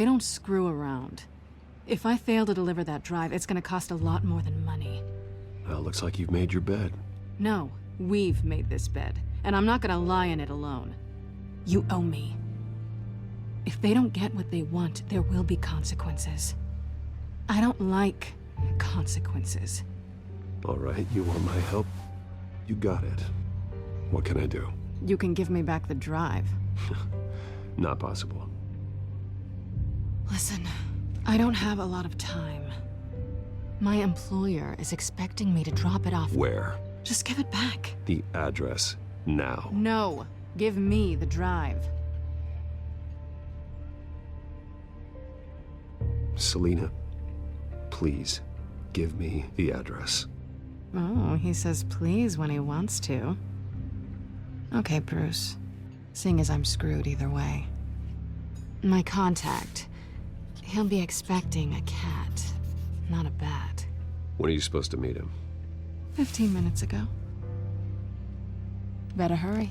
They don't screw around. If I fail to deliver that drive, it's gonna cost a lot more than money. Well, looks like you've made your bed. No, we've made this bed, and I'm not gonna lie in it alone. You owe me. If they don't get what they want, there will be consequences. I don't like consequences. All right, you want my help? You got it. What can I do? You can give me back the drive. Not possible. Listen, I don't have a lot of time. My employer is expecting me to drop it off. Where? Just give it back. The address, now. No, give me the drive. Selina, please, give me the address. Oh, he says please when he wants to. Okay, Bruce. Seeing as I'm screwed either way. My contact. He'll be expecting a cat, not a bat. When are you supposed to meet him? 15 minutes ago. Better hurry.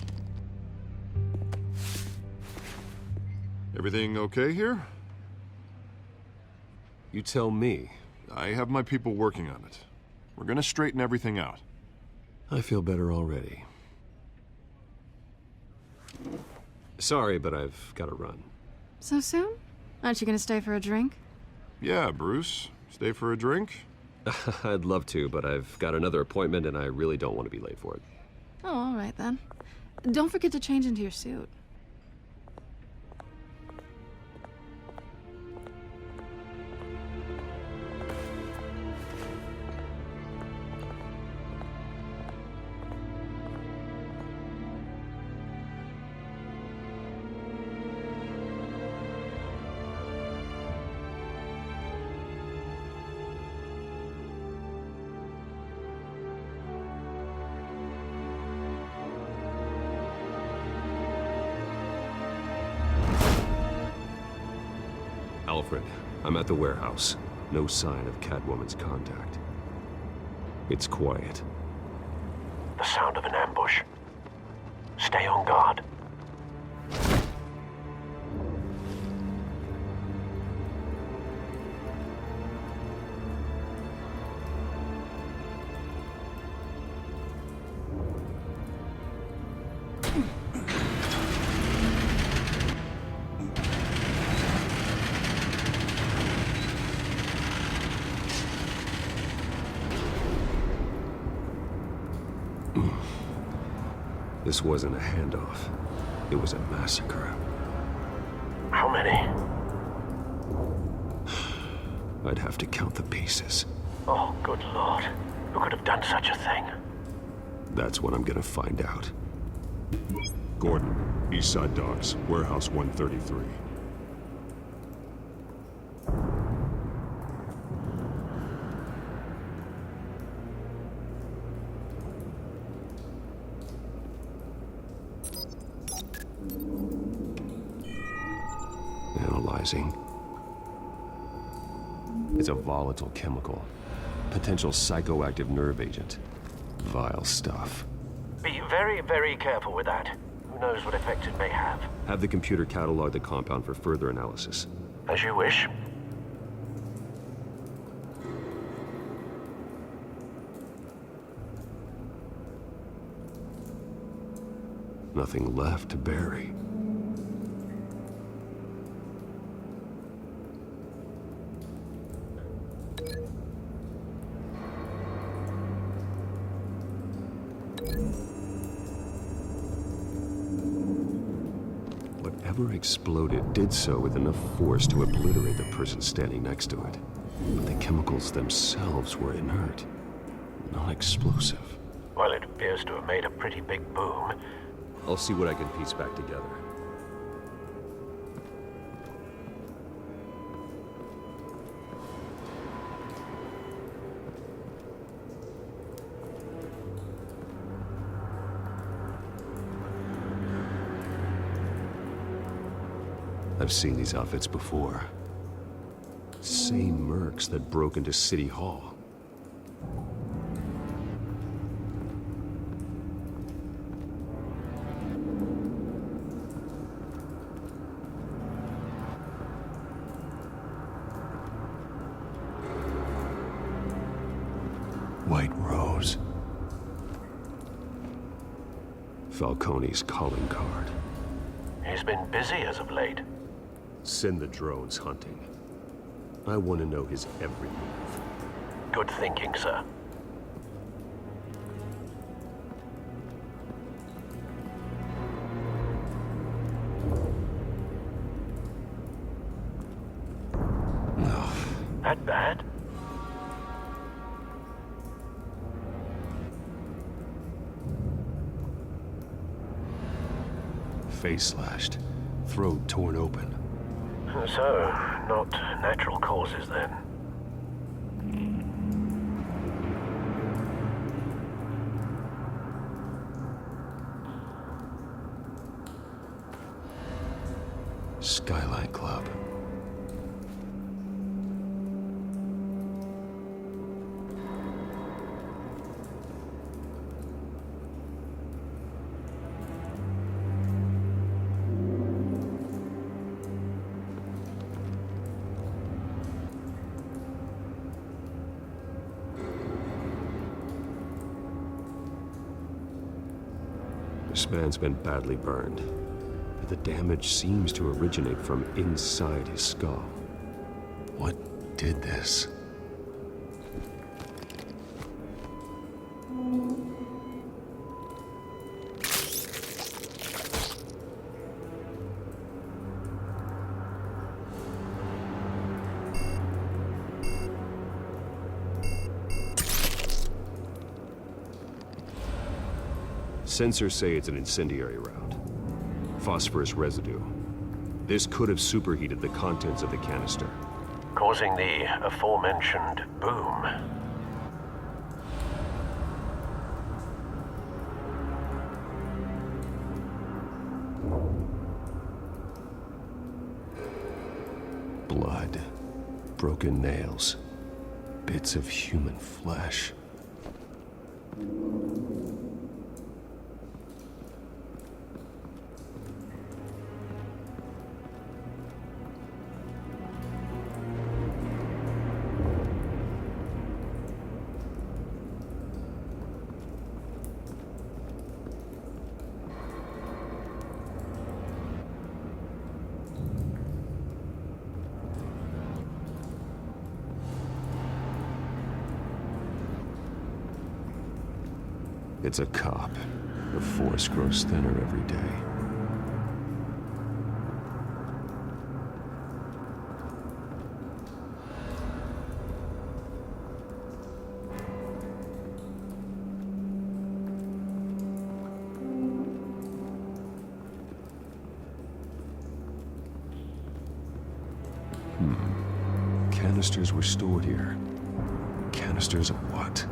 Everything okay here? You tell me. I have my people working on it. We're gonna straighten everything out. I feel better already. Sorry, but I've got to run. So soon? Aren't you gonna stay for a drink? Yeah, Bruce. Stay for a drink? I'd love to, but I've got another appointment and I really don't want to be late for it. Oh, all right then. Don't forget to change into your suit. Alfred, I'm at the warehouse. No sign of Catwoman's contact. It's quiet. The sound of an ambush. Stay on guard. This wasn't a handoff. It was a massacre. How many? I'd have to count the pieces. Oh, good lord. Who could have done such a thing? That's what I'm gonna find out. Gordon, Eastside Docks, Warehouse 133. Analyzing. It's a volatile chemical. Potential psychoactive nerve agent. Vile stuff. Be very, very careful with that. Who knows what effect it may have. Have the computer catalog the compound for further analysis. As you wish. Nothing left to bury. Whatever exploded did so with enough force to obliterate the person standing next to it. But the chemicals themselves were inert, not explosive. Well, it appears to have made a pretty big boom. I'll see what I can piece back together. I've seen these outfits before. Same mercs that broke into City Hall. White Rose. Falcone's calling card. He's been busy as of late. Send the drones hunting. I want to know his every move. Good thinking, sir. That bad? Face slashed, throat torn open. So, not natural causes then. Skyline Club. This man's been badly burned, but the damage seems to originate from inside his skull. What did this? Sensors say it's an incendiary round. Phosphorus residue. This could have superheated the contents of the canister. Causing the aforementioned boom. Blood. Broken nails. Bits of human flesh. It's a cop. The force grows thinner every day. Canisters were stored here. Canisters of what?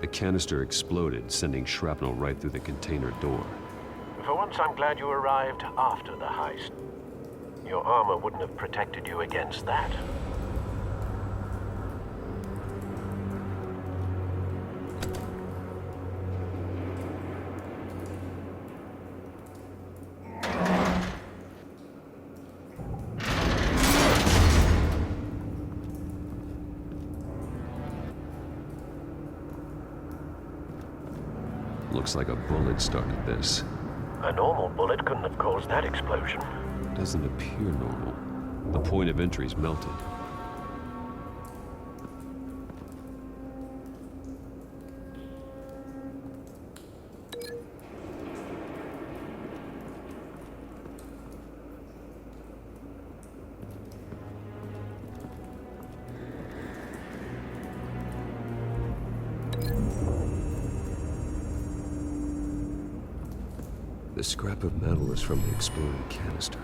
The canister exploded, sending shrapnel right through the container door. For once, I'm glad you arrived after the heist. Your armor wouldn't have protected you against that. Looks like a bullet started this. A normal bullet couldn't have caused that explosion. Doesn't appear normal. The point of entry's melted. The scrap of metal is from the exploding canister.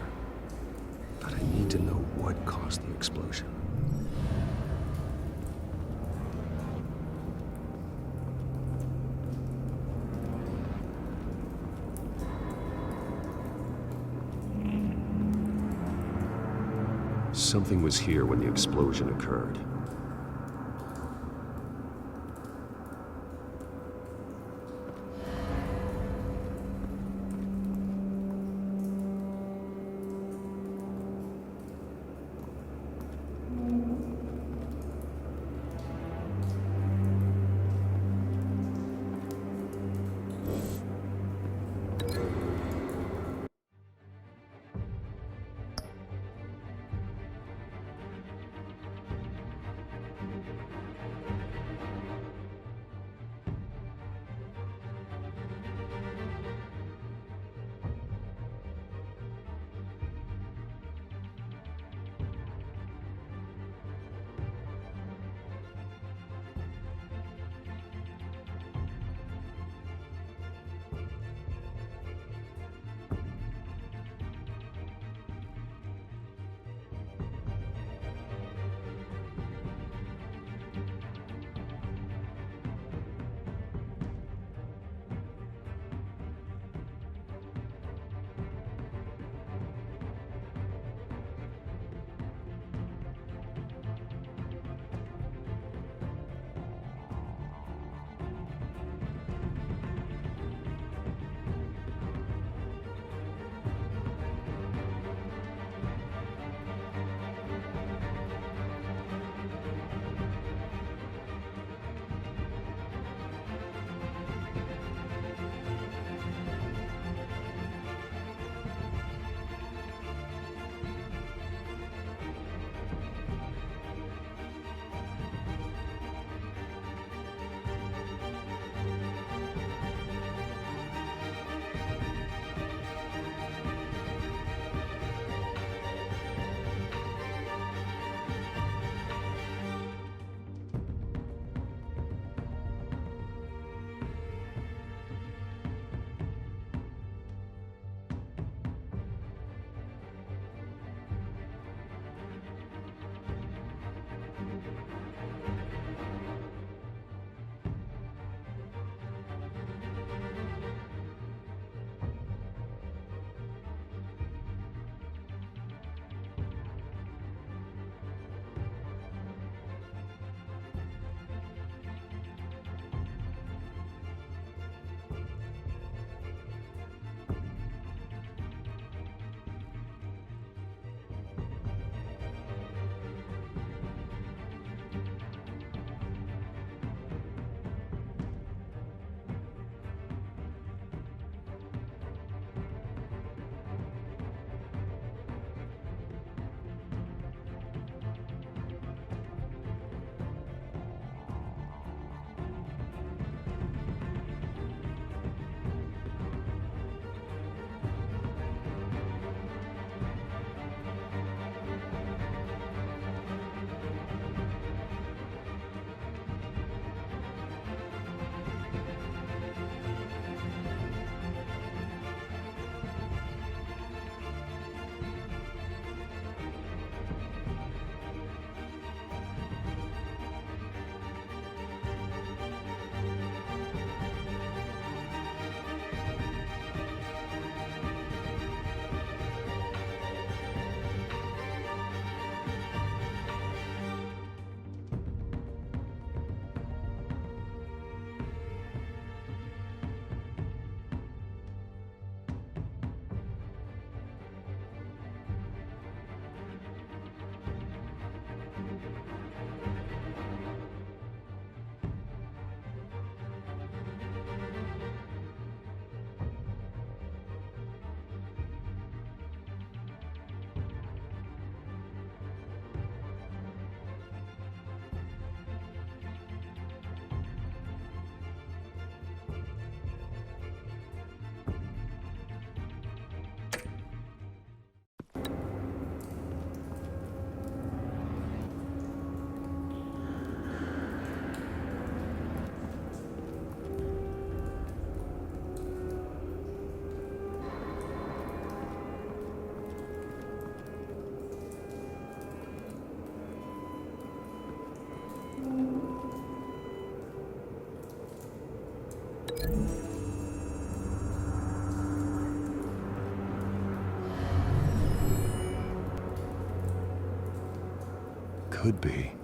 But I need to know what caused the explosion. Something was here when the explosion occurred. could be.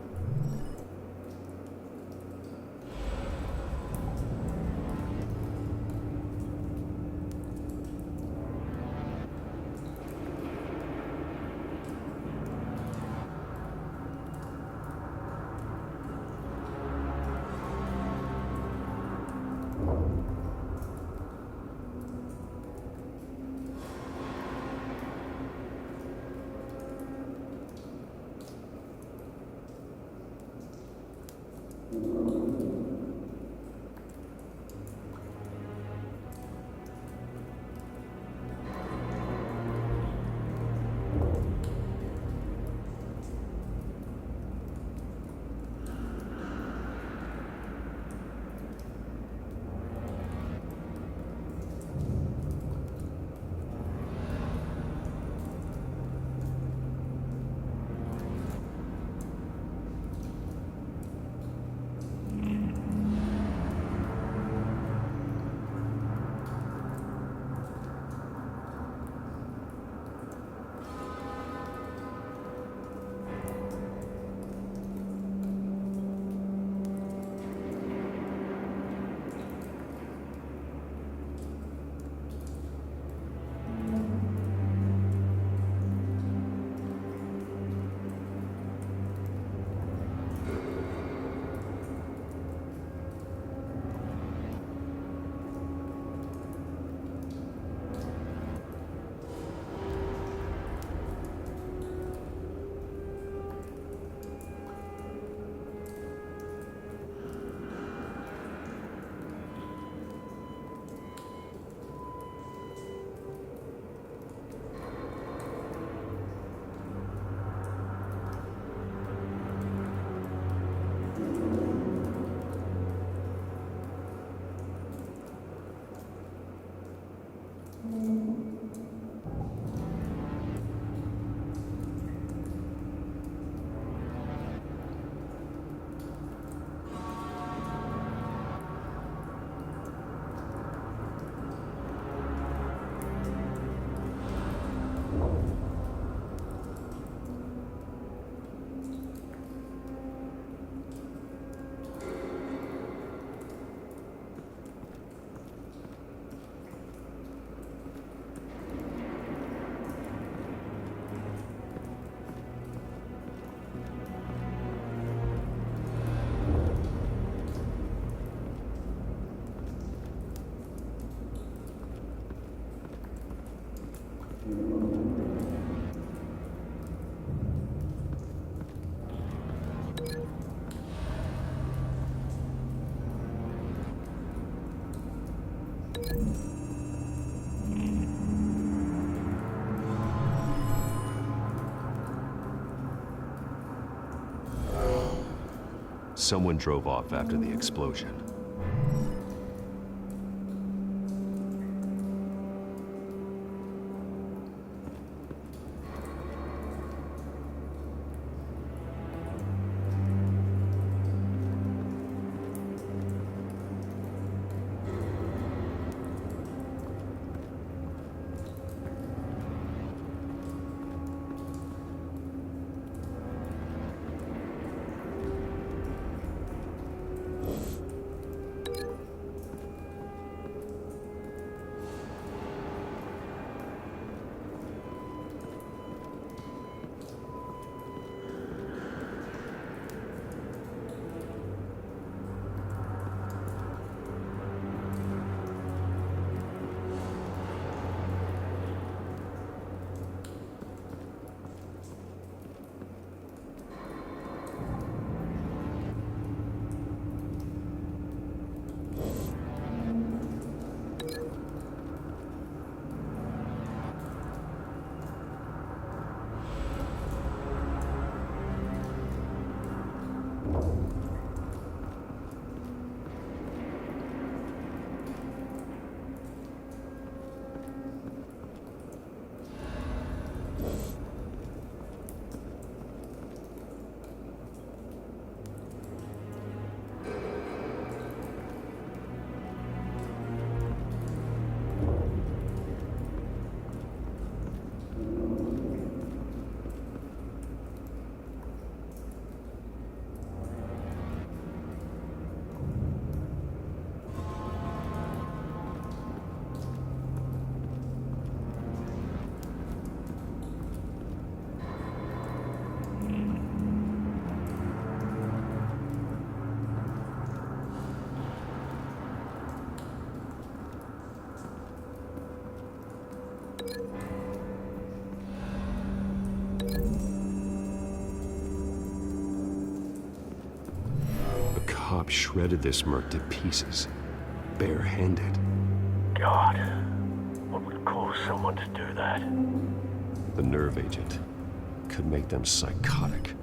Someone drove off after the explosion. The cop shredded this merc to pieces, barehanded. God, what would cause someone to do that? The nerve agent could make them psychotic.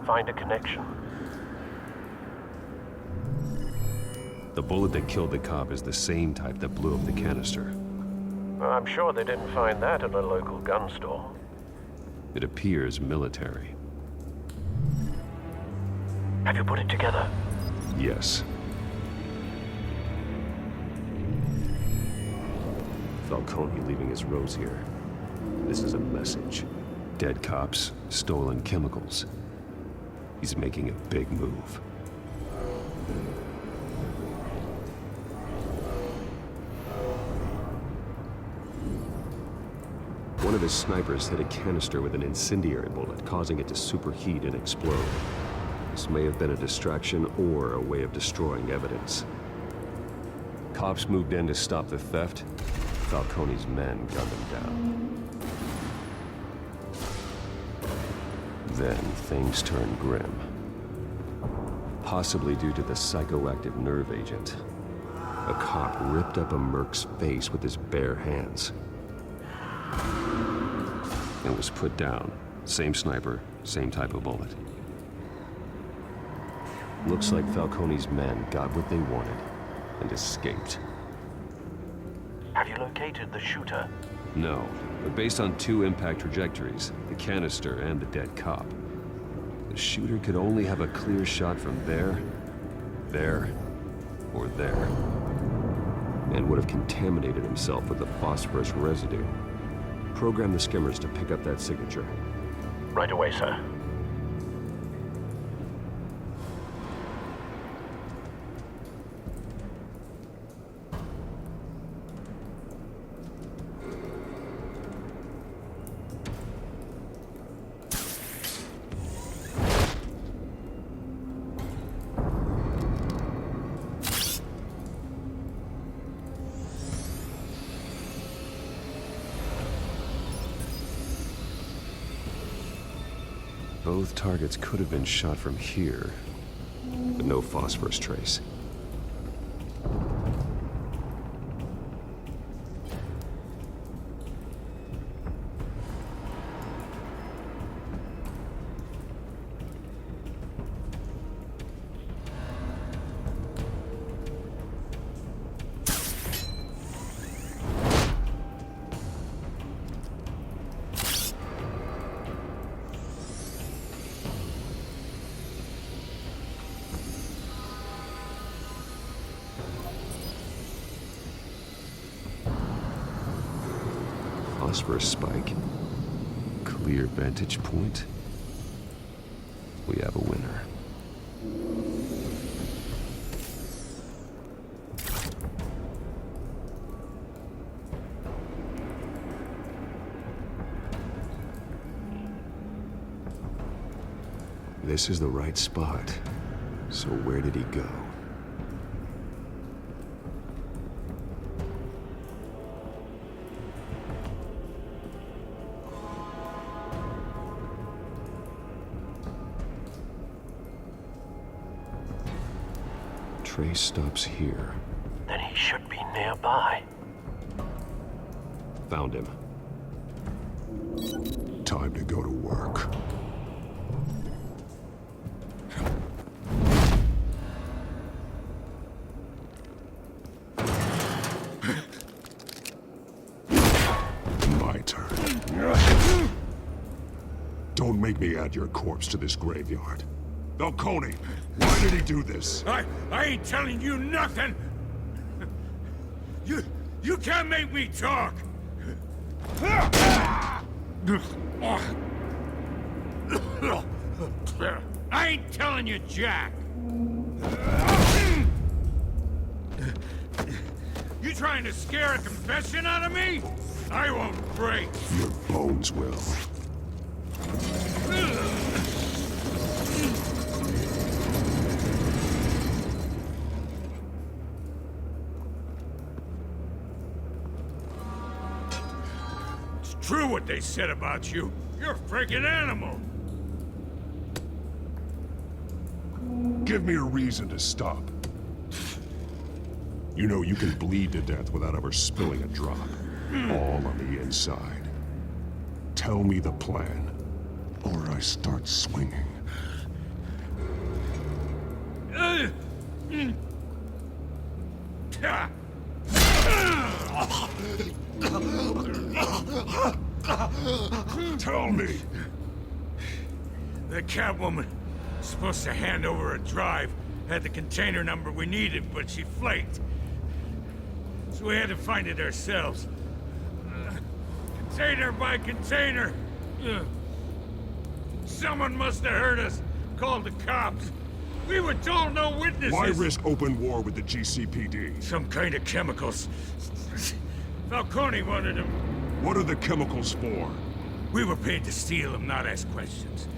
Find a connection. The bullet that killed the cop is the same type that blew up the canister. I'm sure they didn't find that at a local gun store. It appears military. Have you put it together? Yes. Falcone leaving his rose here. This is a message. Dead cops, stolen chemicals. He's making a big move. One of his snipers hit a canister with an incendiary bullet, causing it to superheat and explode. This may have been a distraction or a way of destroying evidence. Cops moved in to stop the theft. Falcone's men gunned him down. Then things turned grim. Possibly due to the psychoactive nerve agent. A cop ripped up a merc's face with his bare hands. And was put down. Same sniper, same type of bullet. Looks like Falcone's men got what they wanted and escaped. Have you located the shooter? No, but based on two impact trajectories, the canister and the dead cop, the shooter could only have a clear shot from there, or there, and would have contaminated himself with the phosphorus residue. Program the skimmers to pick up that signature. Right away, sir. Both targets could have been shot from here, but no phosphorus trace. Phosphorus spike. Clear vantage point. We have a winner. This is the right spot. So where did he go? Trace stops here. Then he should be nearby. Found him. Time to go to work. My turn. Don't make me add your corpse to this graveyard. Falcone, why did he do this? I ain't telling you nothing! You can't make me talk! I ain't telling you Jack! You trying to scare a confession out of me? I won't break! Your bones will. True what they said about you. You're a freaking animal. Give me a reason to stop. You know you can bleed to death without ever spilling a drop. All on the inside. Tell me the plan, or I start swinging. Tell me! The Catwoman was supposed to hand over a drive, had the container number we needed, but she flaked. So we had to find it ourselves. Container by container. Someone must have heard us, called the cops. We were told no witnesses. Why risk open war with the GCPD? Some kind of chemicals. Falcone wanted them. What are the chemicals for? We were paid to steal them, not ask questions.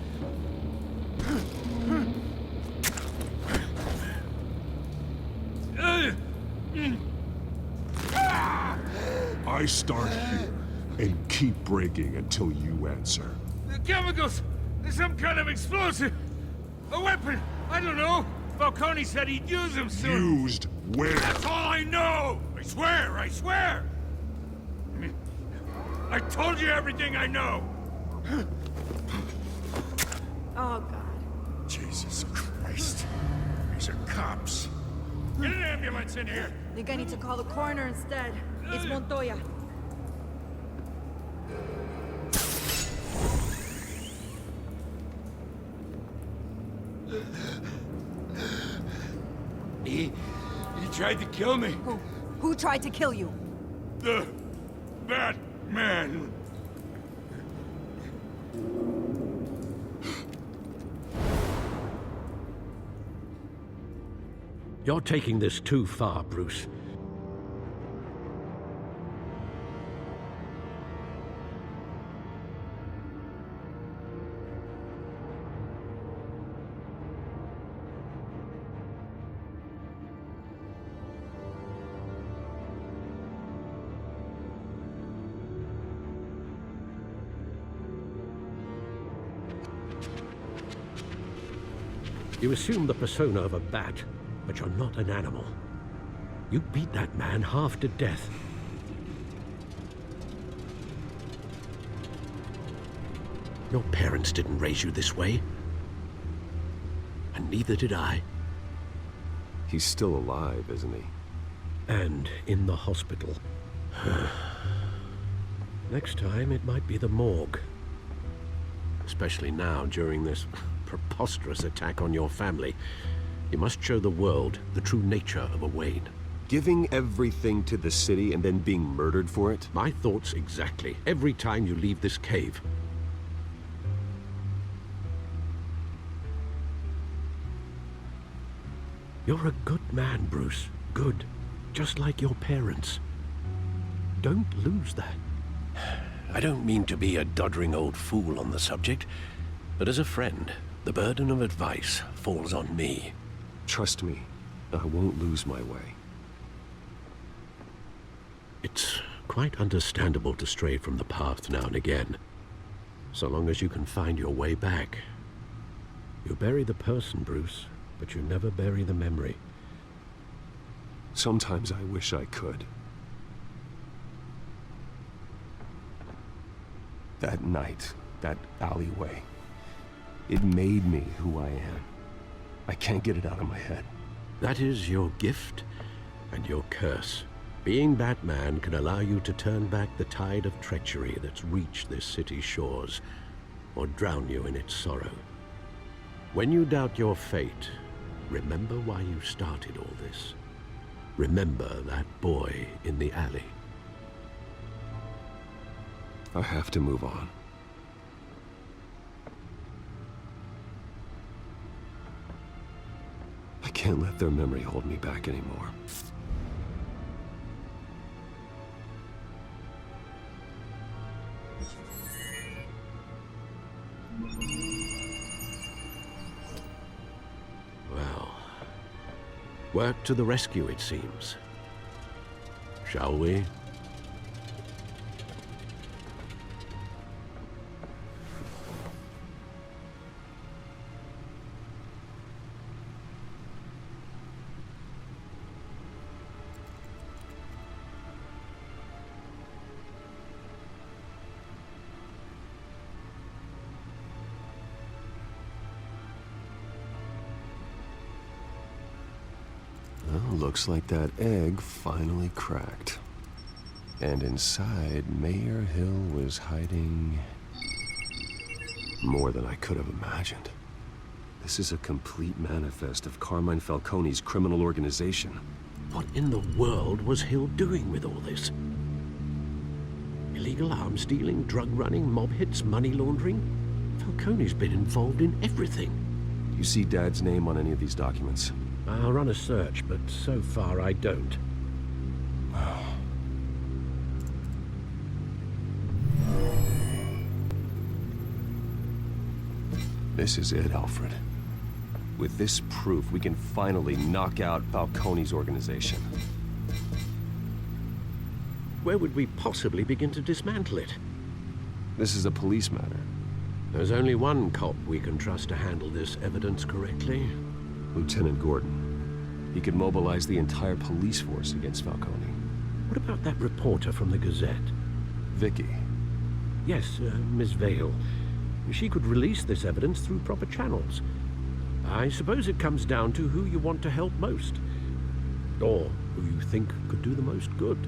I start here and keep breaking until you answer. The chemicals! There's some kind of explosive! A weapon! I don't know! Falcone said he'd use them soon! Used where? That's all I know! I swear! I swear! I told you everything I know! Oh, God. Jesus Christ. These are cops. Get an ambulance in here! Think I need to call the coroner instead. It's Montoya. He tried to kill me. Who tried to kill you? The Batman. You're taking this too far, Bruce. You assume the persona of a bat, but you're not an animal. You beat that man half to death. Your parents didn't raise you this way. And neither did I. He's still alive, isn't he? And in the hospital. Next time, it might be the morgue. Especially now, during this preposterous attack on your family. You must show the world the true nature of a Wayne. Giving everything to the city and then being murdered for it? My thoughts exactly. Every time you leave this cave. You're a good man, Bruce. Good. Just like your parents. Don't lose that. I don't mean to be a doddering old fool on the subject, but as a friend, The burden of advice falls on me. Trust me, I won't lose my way. It's quite understandable to stray from the path now and again, so long as you can find your way back. You bury the person, Bruce, but you never bury the memory. Sometimes I wish I could. That night, that alleyway, it made me who I am. I can't get it out of my head. That is your gift and your curse. Being Batman can allow you to turn back the tide of treachery that's reached this city's shores, or drown you in its sorrow. When you doubt your fate, remember why you started all this. Remember that boy in the alley. I have to move on. I can't let their memory hold me back anymore. Well, work to the rescue, it seems. Shall we? Well, looks like that egg finally cracked. And inside, Mayor Hill was hiding more than I could have imagined. This is a complete manifest of Carmine Falcone's criminal organization. What in the world was Hill doing with all this? Illegal arms dealing, drug running, mob hits, money laundering? Falcone's been involved in everything. You see Dad's name on any of these documents? I'll run a search, but so far I don't. This is it, Alfred. With this proof, we can finally knock out Falcone's organization. Where would we possibly begin to dismantle it? This is a police matter. There's only one cop we can trust to handle this evidence correctly. Lieutenant Gordon. He could mobilize the entire police force against Falcone. What about that reporter from the Gazette? Vicky. Yes, Miss Vale. She could release this evidence through proper channels. I suppose it comes down to who you want to help most. Or who you think could do the most good.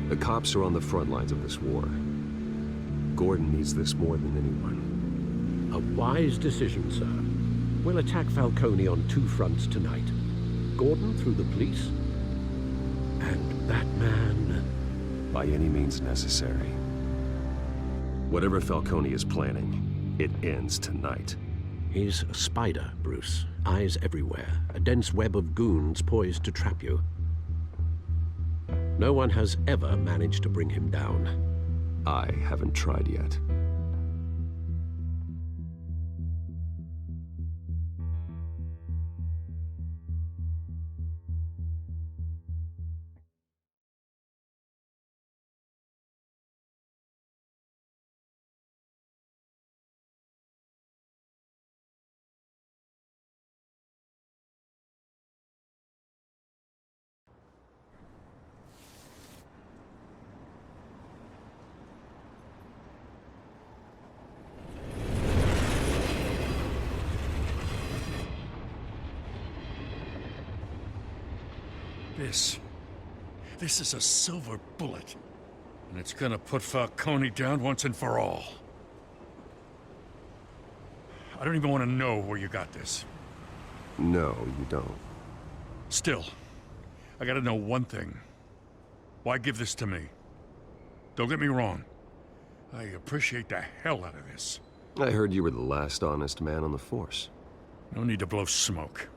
The cops are on the front lines of this war. Gordon needs this more than anyone. A wise decision, sir. We'll attack Falcone on two fronts tonight. Gordon through the police, and Batman... By any means necessary. Whatever Falcone is planning, it ends tonight. He's a spider, Bruce. Eyes everywhere. A dense web of goons poised to trap you. No one has ever managed to bring him down. I haven't tried yet. This is a silver bullet. And it's gonna put Falcone down once and for all. I don't even want to know where you got this. No, you don't. Still, I gotta know one thing. Why give this to me? Don't get me wrong. I appreciate the hell out of this. I heard you were the last honest man on the force. No need to blow smoke.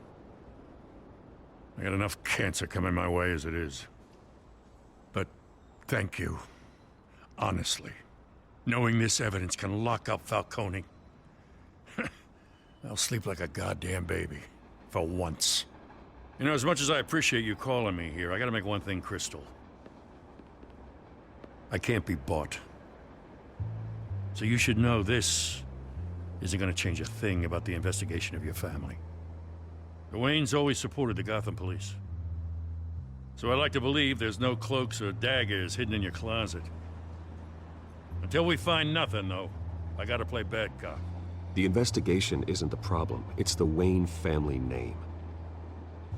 I got enough cancer coming my way as it is. But thank you. Honestly. Knowing this evidence can lock up Falcone. I'll sleep like a goddamn baby. For once. You know, as much as I appreciate you calling me here, I gotta make one thing crystal. I can't be bought. So you should know this isn't gonna change a thing about the investigation of your family. The Waynes always supported the Gotham police. So I like to believe there's no cloaks or daggers hidden in your closet. Until we find nothing, though, I gotta play bad cop. The investigation isn't the problem. It's the Wayne family name.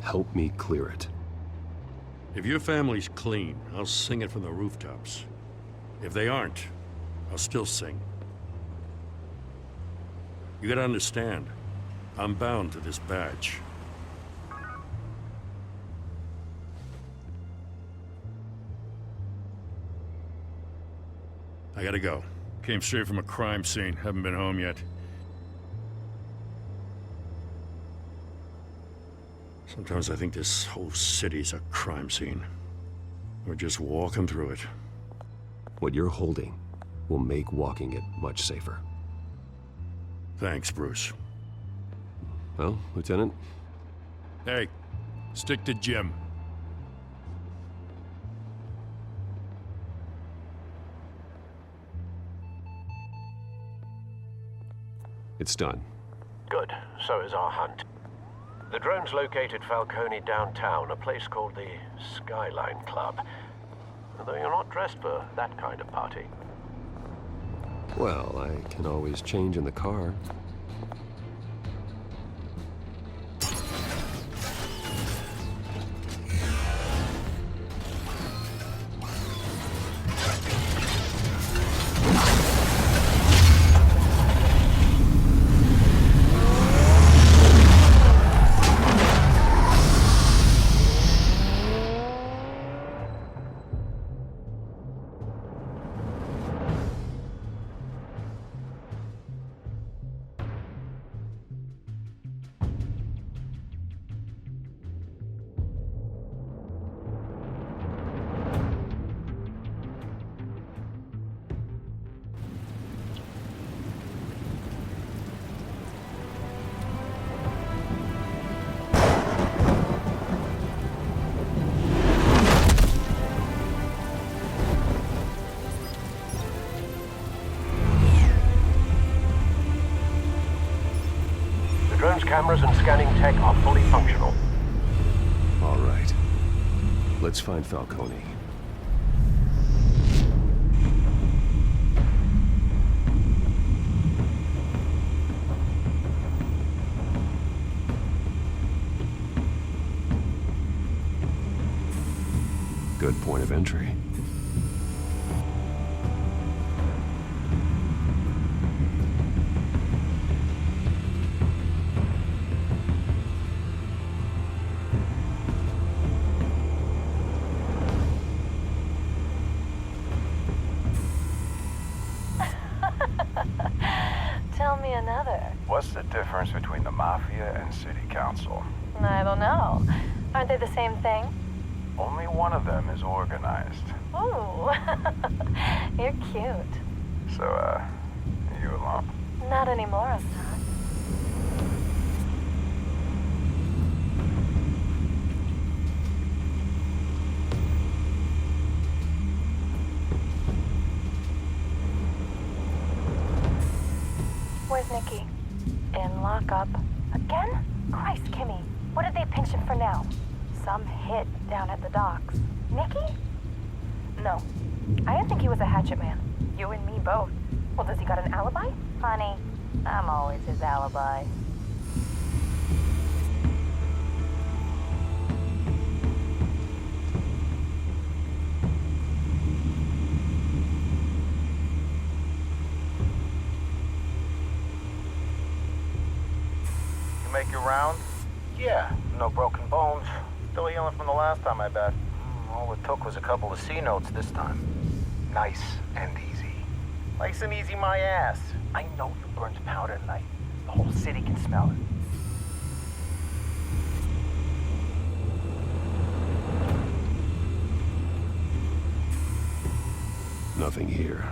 Help me clear it. If your family's clean, I'll sing it from the rooftops. If they aren't, I'll still sing. You gotta understand, I'm bound to this badge. I gotta go. Came straight from a crime scene, haven't been home yet. Sometimes I think this whole city's a crime scene. We're just walking through it. What you're holding will make walking it much safer. Thanks, Bruce. Well, Lieutenant? Hey, stick to Jim. It's done. Good. So is our hunt. The drones located Falcone downtown, a place called the Skyline Club. Though you're not dressed for that kind of party. Well, I can always change in the car. Drones, cameras, and scanning tech are fully functional. All right. Let's find Falcone. Good point of entry. Tell me another. What's the difference between the Mafia and City Council? I don't know. Aren't they the same thing? Only one of them is organized. Ooh, you're cute. So, you alone? Not anymore, I'm not. Where's Nikki? In lockup. Again? Christ, Kimmy. What did they pinch him for now? Some hit down at the docks. Nikki? No. I didn't think he was a hatchet man. You and me both. Well, does he got an alibi? Honey, I'm always his alibi. You make your round? Yeah, no broken bones. Still healing from the last time, I bet. All it took was a couple of C notes this time. Nice and easy. Nice and easy, my ass. I know you burned powder tonight. The whole city can smell it. Nothing here.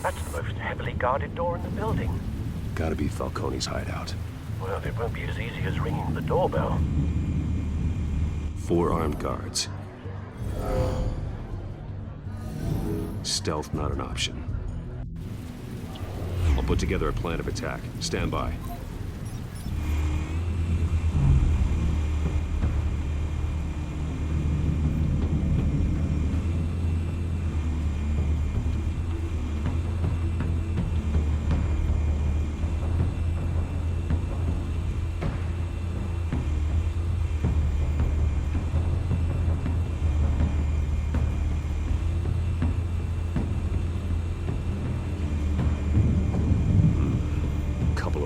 That's the most heavily guarded door in the building. Gotta be Falcone's hideout. Well, it won't be as easy as ringing the doorbell. 4 armed guards. Stealth not an option. I'll put together a plan of attack. Stand by.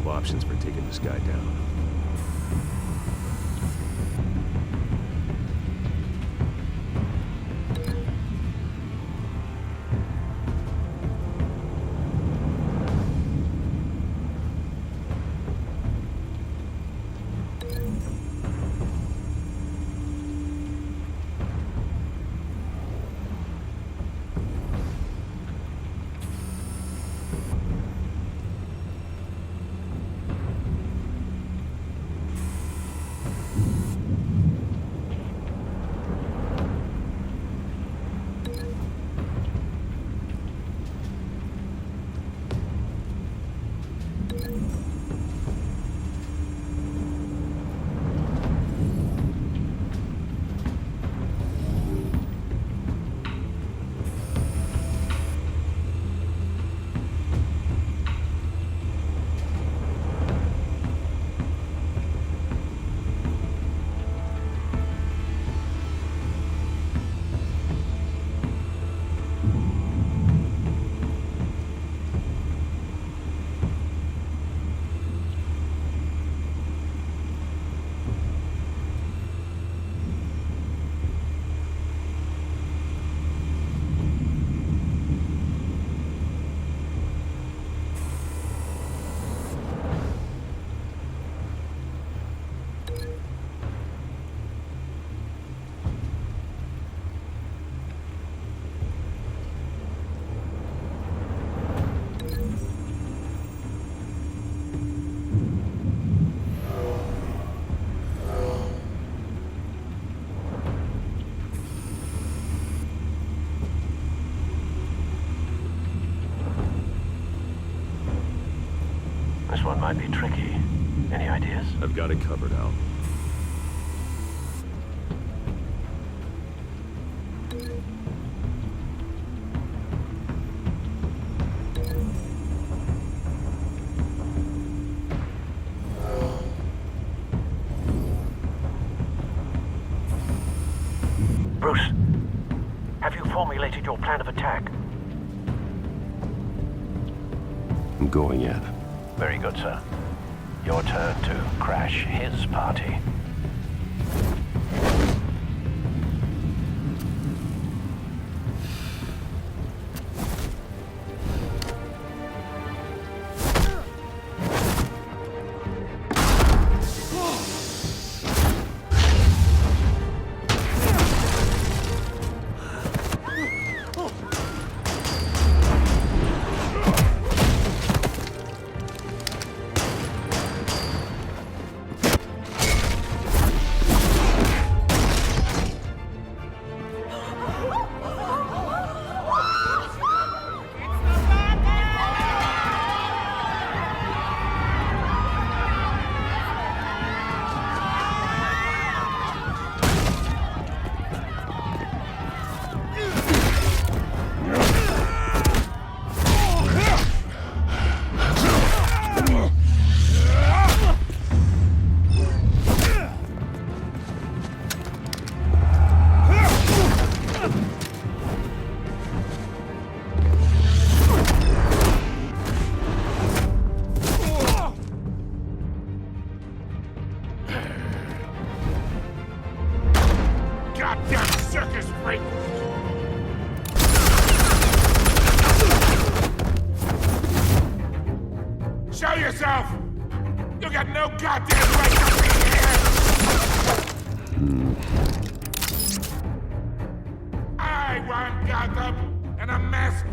Options for taking this guy down. one might be tricky. Any ideas? I've got it covered, Al. Bruce, have you formulated your plan of attack? I'm going in. Very good, sir. Your turn to crash his party. Goddamn circus freak! Show yourself! You got no goddamn right to be here! I want Gotham in a mess!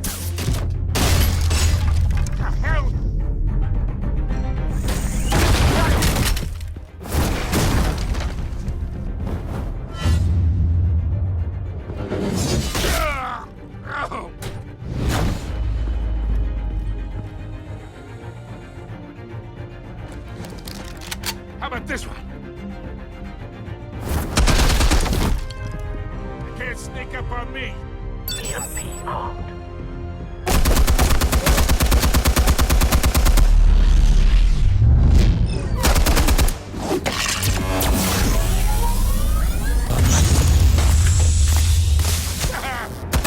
What the hell? How about this one? You can't sneak up on me. EMP armed.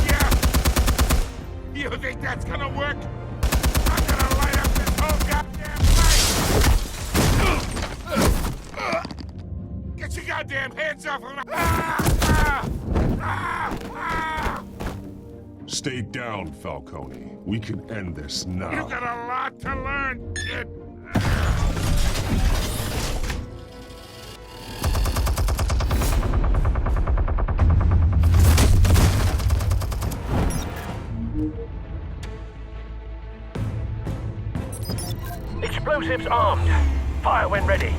Yeah. You think that's gonna work? I'm gonna light up this whole goddamn place! Get your goddamn hands off of me! Stay down, Falcone. We can end this now. You got a lot to learn, kid. Explosives armed. Fire when ready.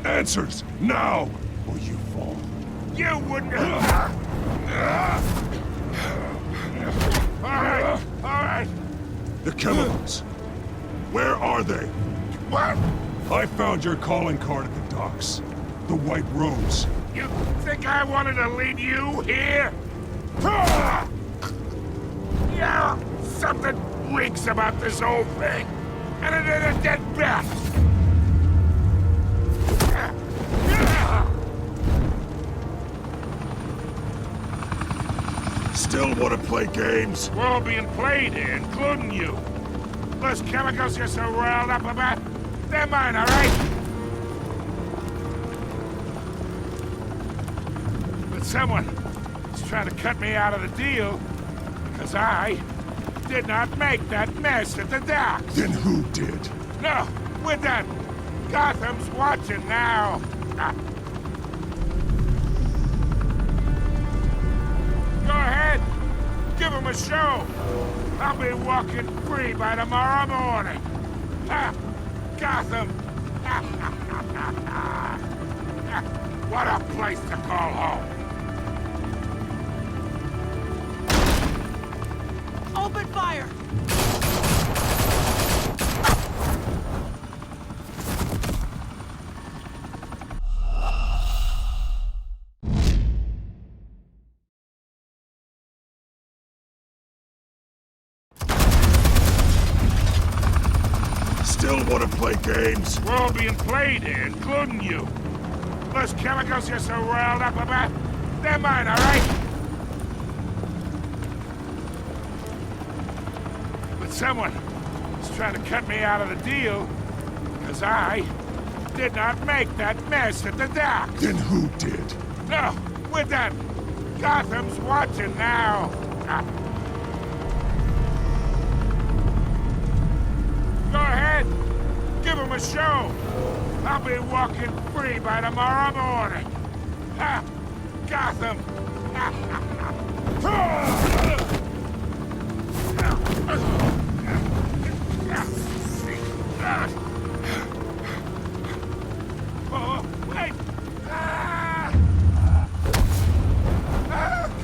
Answers, now, or you fall. You wouldn't... All right. The chemicals. Where are they? What? I found your calling card at the docks. The White Rose. You think I wanted to lead you here? Yeah, something reeks about this whole thing. And it is a dead bat. Still want to play games? We're all being played here, including you. Those chemicals you're so riled up about, they're mine, all right? But someone is trying to cut me out of the deal because I did not make that mess at the docks. Then who did? No, we're done. Gotham's watching now! Go ahead! Give him a show! I'll be walking free by tomorrow morning! Ha! Gotham! What a place to call home! Open fire! Still want to play games? We're all being played here, including you. Those chemicals you're so riled up about, they're mine, all right? But someone is trying to cut me out of the deal, because I did not make that mess at the dock. Then who did? No, we're done. Gotham's watching now. Go ahead. Give him a show. I'll be walking free by tomorrow morning. Ha! Gotham. Oh, wait!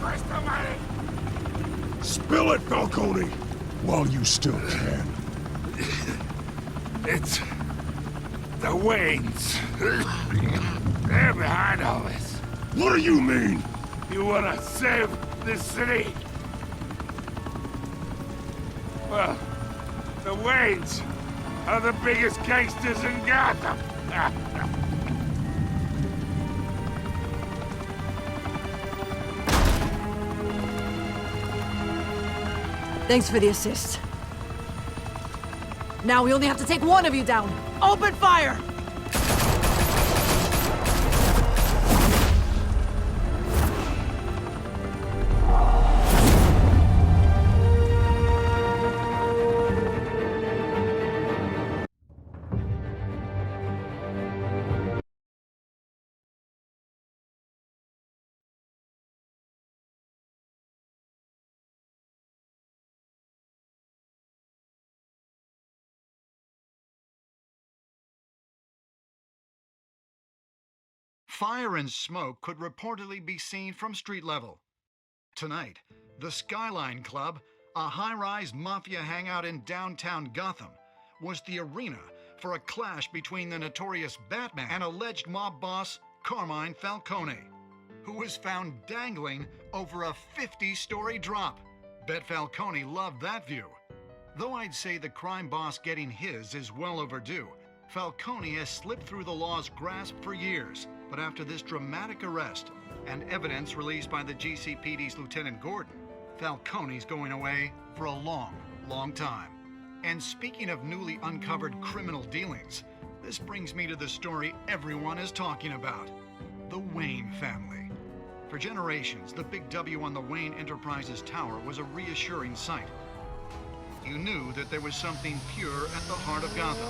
Christ almighty! Spill it, Falcone, while you still can. It's the Waynes. They're behind all this. What do you mean? You want to save this city? Well, the Waynes are the biggest gangsters in Gotham. Thanks for the assist. Now we only have to take one of you down. Open fire! Fire and smoke could reportedly be seen from street level. Tonight, the Skyline Club, a high-rise mafia hangout in downtown Gotham, was the arena for a clash between the notorious Batman and alleged mob boss Carmine Falcone, who was found dangling over a 50-story drop. Bet Falcone loved that view. Though I'd say the crime boss getting his is well overdue, Falcone has slipped through the law's grasp for years. But after this dramatic arrest and evidence released by the GCPD's Lieutenant Gordon, Falcone's going away for a long, long time. And speaking of newly uncovered criminal dealings, this brings me to the story everyone is talking about: the Wayne family. For generations, the big W on the Wayne Enterprises tower was a reassuring sight. You knew that there was something pure at the heart of Gotham,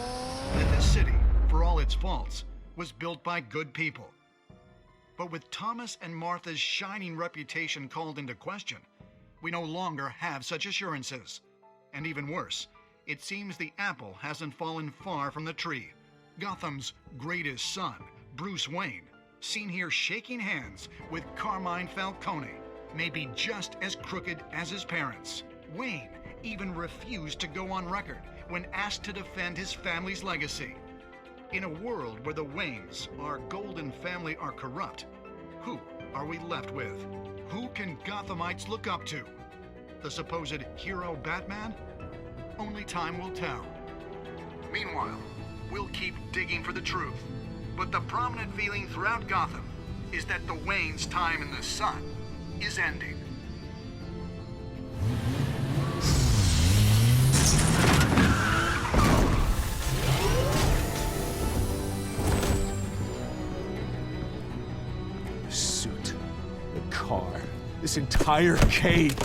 that this city, for all its faults, was built by good people. But with Thomas and Martha's shining reputation called into question, we no longer have such assurances. And even worse, it seems the apple hasn't fallen far from the tree. Gotham's greatest son, Bruce Wayne, seen here shaking hands with Carmine Falcone, may be just as crooked as his parents. Wayne even refused to go on record when asked to defend his family's legacy. In a world where the Waynes, our golden family, are corrupt, who are we left with? Who can Gothamites look up to? The supposed hero Batman? Only time will tell. Meanwhile, we'll keep digging for the truth. But the prominent feeling throughout Gotham is that the Waynes' time in the sun is ending. This entire cave.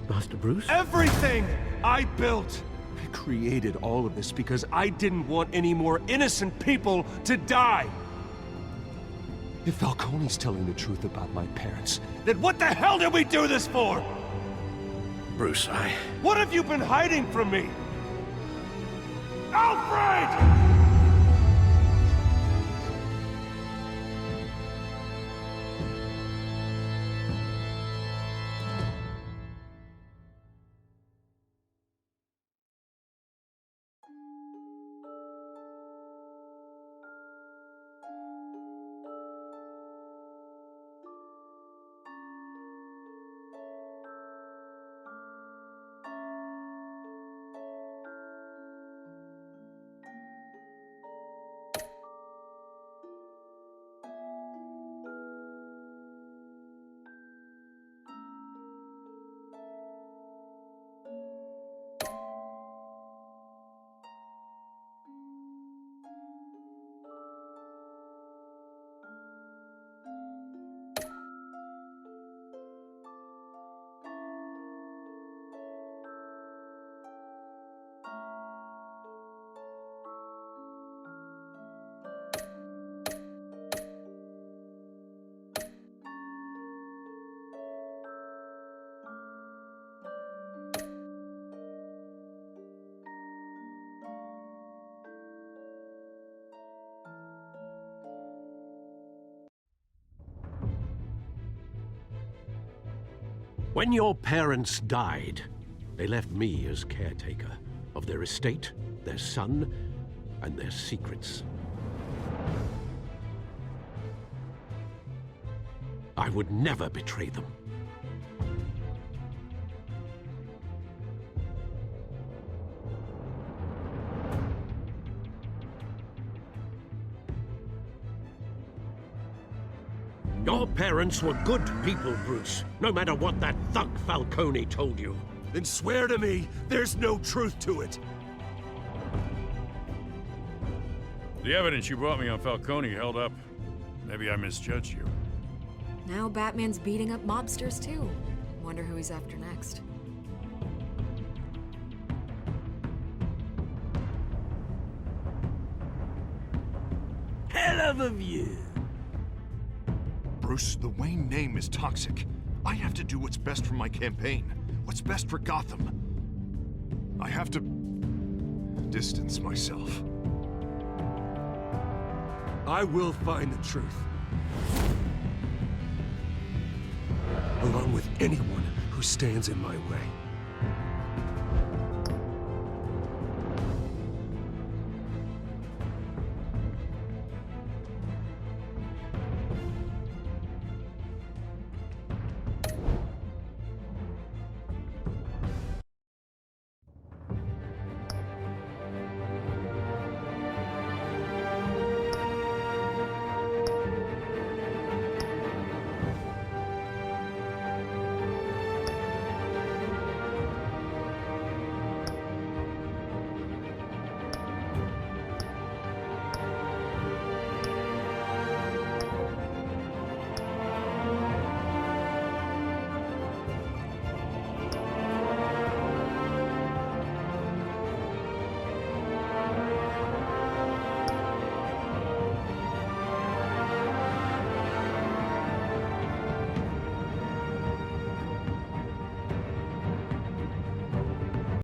Master Bruce? Everything I built created all of this because I didn't want any more innocent people to die. If Falcone's telling the truth about my parents, then what the hell did we do this for? Bruce, What have you been hiding from me? Alfred! When your parents died, they left me as caretaker of their estate, their son, and their secrets. I would never betray them. Your parents were good people, Bruce, no matter what that thug Falcone told you. Then swear to me there's no truth to it. The evidence you brought me on Falcone held up. Maybe I misjudged you. Now Batman's beating up mobsters too. Wonder who he's after next. Hell of a view. Bruce, the Wayne name is toxic. I have to do what's best for my campaign. What's best for Gotham. I have to distance myself. I will find the truth. Along with anyone who stands in my way.